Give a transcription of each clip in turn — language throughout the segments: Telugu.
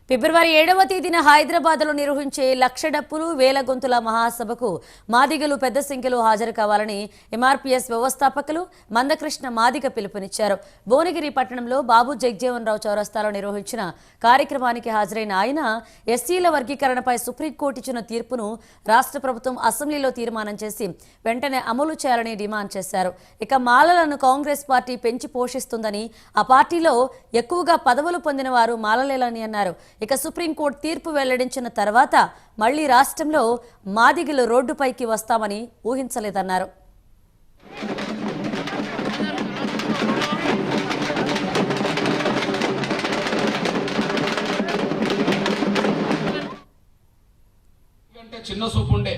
ఫిబ్రవరి 7వ తేదీన హైదరాబాద్లో నిర్వహించే లక్ష డప్పులు వేల గొంతుల మహాసభకు మాదిగలు పెద్ద సంఖ్యలో హాజరు కావాలని ఎంఆర్పీఎస్ వ్యవస్థాపకులు మందకృష్ణ మాదిగ పిలుపునిచ్చారు. భువనగిరి పట్టణంలో బాబు జగజీవన్ రావు చౌరస్తాలో నిర్వహించిన కార్యక్రమానికి హాజరైన ఆయన ఎస్సీల వర్గీకరణపై సుప్రీంకోర్టు ఇచ్చిన తీర్పును రాష్ట్ర ప్రభుత్వం అసెంబ్లీలో తీర్మానం చేసి వెంటనే అమలు చేయాలని డిమాండ్ చేశారు. ఇక మాలలను కాంగ్రెస్ పార్టీ పెంచి పోషిస్తుందని, ఆ పార్టీలో ఎక్కువగా పదవులు పొందిన వారు మాలలేలని అన్నారు. ఇక సుప్రీంకోర్టు తీర్పు వెల్లడించిన తర్వాత మళ్లీ రాష్ట్రంలో మాదిగలు రోడ్డుపైకి వస్తామని ఊహించలేదన్నారు. చిన్న సూపు ఉండే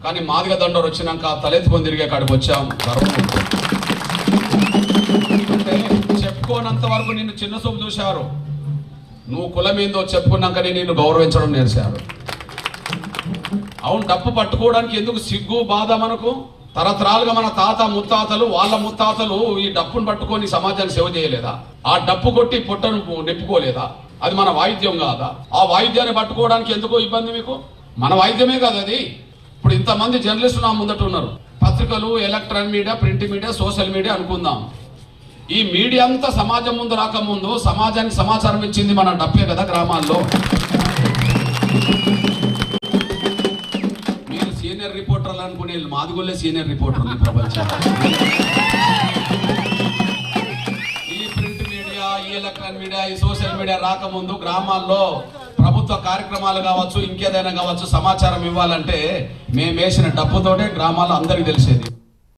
కానీ మాదిగ దండోరు వచ్చినాక తలెత్తుకొని తిరిగే కాడికి వచ్చాం. అంటే చెప్పుకోనంత వరకు నిన్ను చిన్న సూపు చూశారు, నువ్వు కులమేందో చెప్పుకున్నాకనే నిన్ను గౌరవించడం నేర్చారు. అవును, డప్పు పట్టుకోవడానికి ఎందుకు సిగ్గు బాధ? మనకు తరతరాలుగా మన తాత ముత్తాతలు వాళ్ళ ముత్తాతలు ఈ డప్పును పట్టుకొని సమాజానికి సేవ చేయలేదా? ఆ డప్పు కొట్టి పొట్టను నెప్పుకోలేదా? అది మన వాయిద్యం కాదా? ఆ వాయిద్యాన్ని పట్టుకోవడానికి ఎందుకో ఇబ్బంది మీకు? మన వాయిద్యమే కాదు అది. ఇప్పుడు ఇంతమంది జర్నలిస్టులు నా ముందట ఉన్నారు. పత్రికలు, electronic media, print media, social media అనుకుందాం. ఈ మీడియా అంతా సమాజం ముందు రాకముందు సమాజానికి సమాచారం ఇచ్చింది మన డప్పే కదా. గ్రామాల్లో మీరు సీనియర్ రిపోర్టర్లు అనుకునే మాదిగోళ్ళే సీనియర్ రిపోర్టర్లు ప్రపంచం. ఈ ప్రింట్ మీడియా, ఈ ఎలక్ట్రానిక్ మీడియా, ఈ సోషల్ మీడియా రాకముందు గ్రామాల్లో ప్రభుత్వ కార్యక్రమాలు కావచ్చు, ఇంకేదైనా కావచ్చు, సమాచారం ఇవ్వాలంటే మేము వేసిన డప్పుతోటే గ్రామాల్లో అందరికీ తెలిసేది.